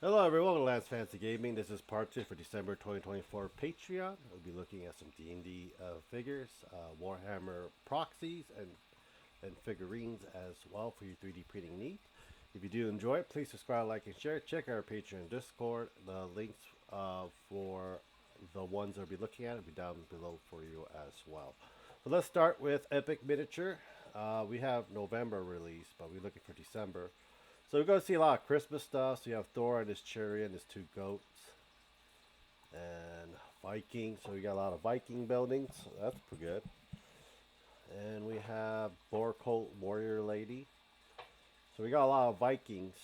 Hello everyone, welcome to Lance Fantasy Gaming. This is part 2 for December 2024 Patreon. We'll be looking at some D&D figures, Warhammer proxies, and figurines as well for your 3D printing needs. If you do enjoy it, please subscribe, like, and share. Check our Patreon Discord. The links for the ones that we'll be looking at will be down below for you as well. So let's start with Epic Miniature. We have November release, but we're looking for December. So we're going to see a lot of Christmas stuff. So you have Thor and his chariot and his two goats. And Vikings. So we got a lot of Viking buildings. So that's pretty good. And we have Borcolt Warrior Lady. So we got a lot of Vikings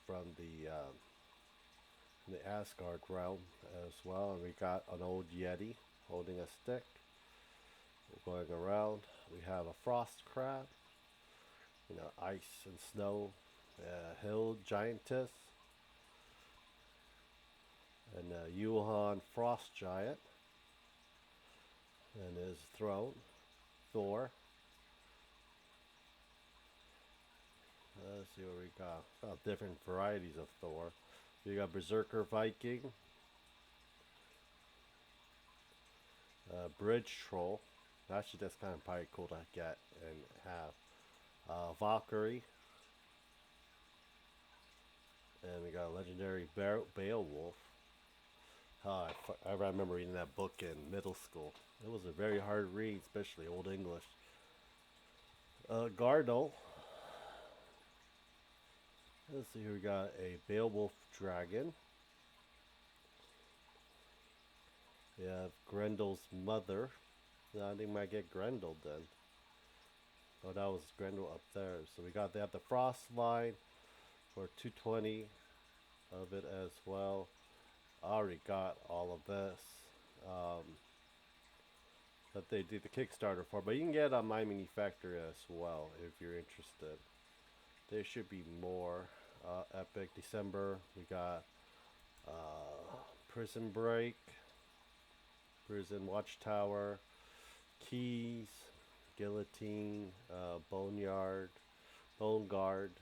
from the Asgard realm as well. And we got an old Yeti holding a stick. We're going around. We have a frost crab. Ice and snow. Hill giantess. And Yuhan frost giant. And his throne. Thor. Let's see what we got. Got different varieties of Thor. You got Berserker Viking, Bridge Troll. Actually, that's kind of probably cool to get and have. Valkyrie, and we got a legendary Beowulf. I remember reading that book in middle school. It was a very hard read, especially Old English. Gardel. Let's see here. We got a Beowulf dragon. We have Grendel's mother. I think we might get Grendel then. Oh, that was Grendel up there. So we got the frost line for 220 of it as well. I already got all of this that they did the Kickstarter for, but you can get it on My Mini Factory as well if you're interested. There should be more. Epic December. We got Prison Break, Prison Watchtower, Keys, Guillotine, Boneyard, Bone Guard.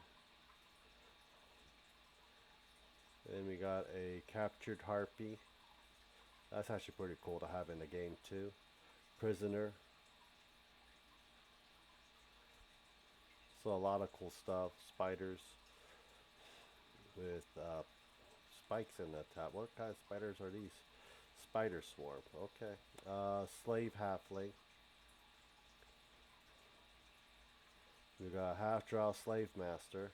Then we got a Captured Harpy. That's actually pretty cool to have in the game too. Prisoner. So a lot of cool stuff. Spiders with spikes in the top. What kind of spiders are these? Spider Swarm. Okay. Slave Halfling. We got Half Drow Slave Master.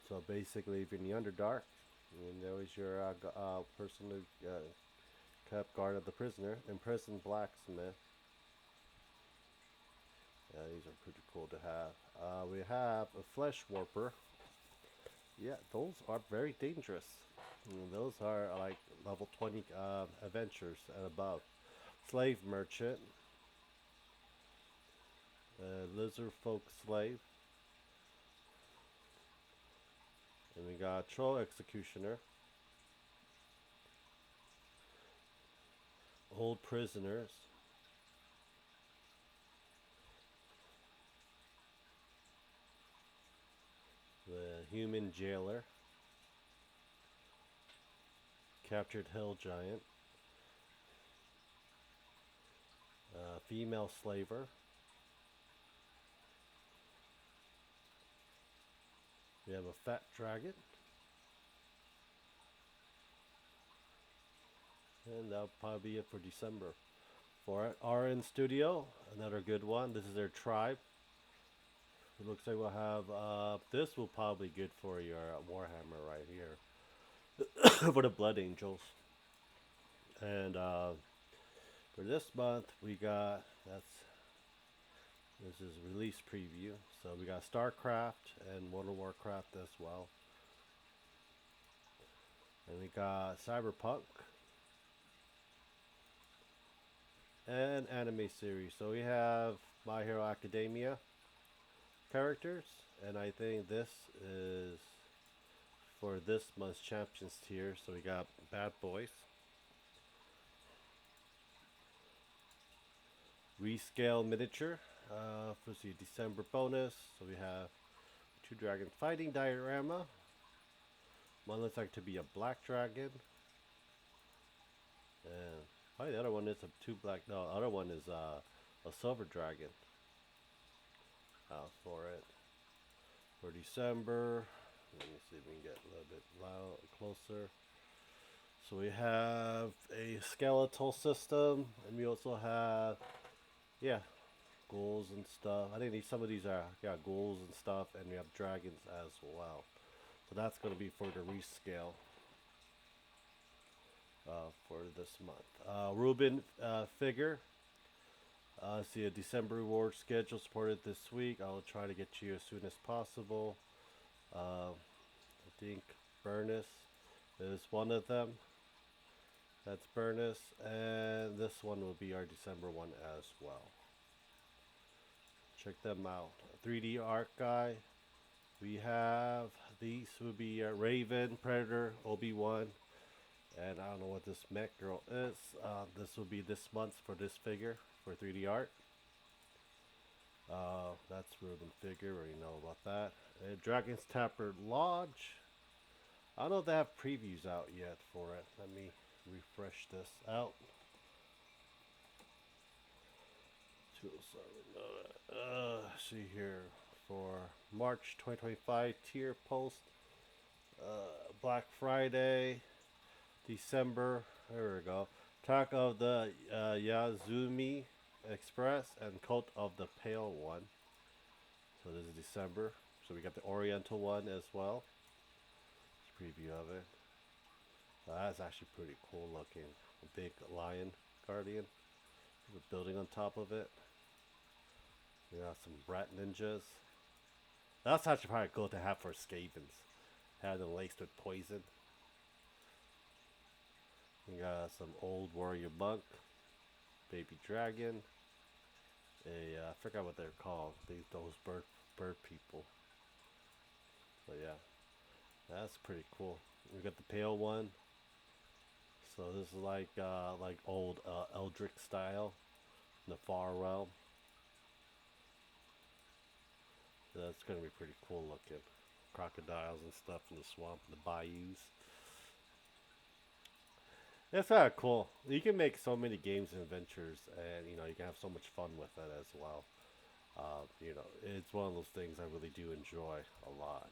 So basically, if you're in the Underdark, there is your person who kept guard of the prisoner. Imprisoned Blacksmith. Yeah, these are pretty cool to have. We have a Flesh Warper. Yeah, those are very dangerous. Those are like level 20 adventures and above. Slave Merchant. Lizard Folk Slave. And we got Troll Executioner. Old Prisoners. The Human Jailer. Captured Hill Giant. Female Slaver. We have a Fat Dragon. And that'll probably be it for December. For RN Studio, another good one. This is their tribe. It looks like we'll have, this will probably be good for your Warhammer right here. For the Blood Angels. And for this month, we got, this is release preview. So we got StarCraft and World of Warcraft as well. And we got Cyberpunk. And anime series. So we have My Hero Academia characters. And I think this is for this month's Champions tier. So we got Bad Boys. Rescale Miniature. For the December bonus. So we have two dragons fighting diorama. One looks like to be a black dragon. And probably the other one is a two black. No, the other one is a silver dragon. Out for it for December. Let me see if we can get a little bit loud, closer. So we have a skeletal system, and we also have, yeah, ghouls and stuff. I think some of these are, yeah, ghouls and stuff, and we have dragons as well. So that's going to be for the rescale for this month. Ruben figure. See a December reward schedule supported this week. I'll try to get you as soon as possible. I think Burnus is one of them. That's Burnus, and this one will be our December one as well. Check them out. 3D art guy. We have these will be Raven, Predator, Obi-Wan, and I don't know what this mech girl is. This will be this month for this figure for 3D art. That's Ruben figure. We already know about that. Dragon's Tapper Lodge. I don't know if they have previews out yet for it. Let me refresh this out. See here for March 2025 tier post. Black Friday, December. There we go. Attack of the Yazumi Express and Cult of the Pale One. So this is December. So we got the Oriental one as well. Preview of it. That's actually pretty cool looking. A big lion guardian with a building on top of it. We got some rat ninjas. That's actually probably cool to have for Skavens. Have them laced with poison. We got some old warrior monk, baby dragon. I forgot what they're called. Those bird people. But yeah, that's pretty cool. We got the pale one. So this is like old Eldritch style in the far realm. So that's gonna be pretty cool looking. Crocodiles and stuff in the swamp, the bayous. It's kind of cool. You can make so many games and adventures, and you can have so much fun with it as well. It's one of those things I really do enjoy a lot.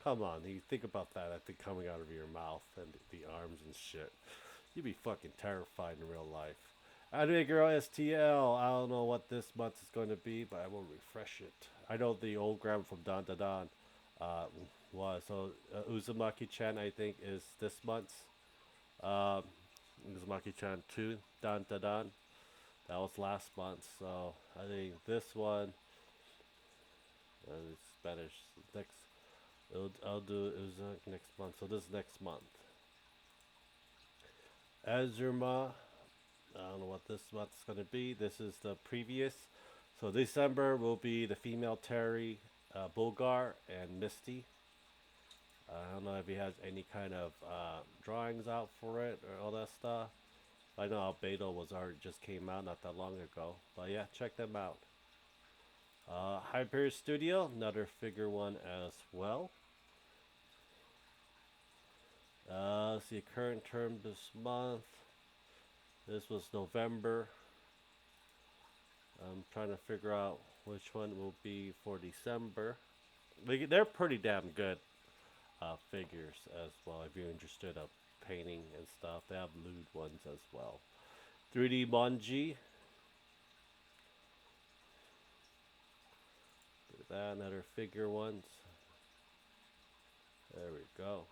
Come on, you think about that, I think coming out of your mouth and the arms and shit. You'd be fucking terrified in real life. Anime Girl STL, I don't know what this month is going to be, but I will refresh it. I know the old gram from Dan Da Dan was. So Uzumaki-chan, I think, is this month. Uzumaki-chan 2, Dan Da Dan. That was last month, so I think this one, it's Spanish, next. I'll do it was next month. So this is next month. Azurma. I don't know what this month's gonna be. This is the previous. So December will be the female Terry, Bulgar, and Misty. I don't know if he has any kind of drawings out for it or all that stuff. I know Albedo was already just came out not that long ago. But yeah, check them out. Hyper Studio, another figure one as well. See current term this month. This was November. I'm trying to figure out which one will be for December. They're pretty damn good figures as well. If you're interested in painting and stuff, they have lewd ones as well. 3D Monji. Look at that, another figure ones. There we go.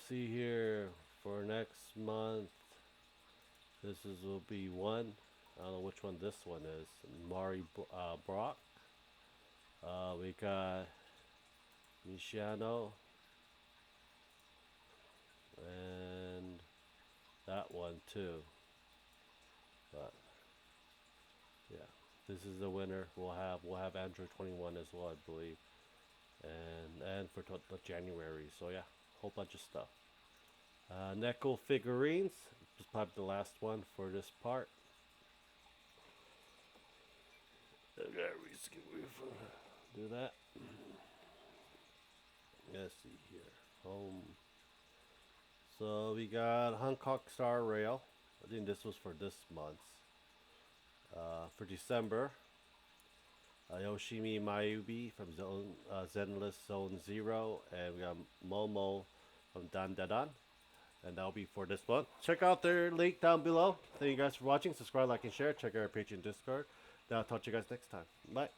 See here for next month. Will be one. I don't know which one this one is. Mari Brock. We got Michiano. And that one too. But yeah, this is the winner. We'll have Android 21 as well, I believe. And for January. So yeah, whole bunch of stuff. Neko figurines. This is probably the last one for this part. Do that. Let's see here. Home. So we got Hancock Star Rail. I think this was for this month. For December, Yoshimi Mayubi from Zenless Zone Zero, and we got Momo from Dan Dadan, and that'll be for this month. Check out their link down below. Thank you guys for watching. Subscribe, like, and share. Check out our Patreon Discord. Now I'll talk to you guys next time. Bye.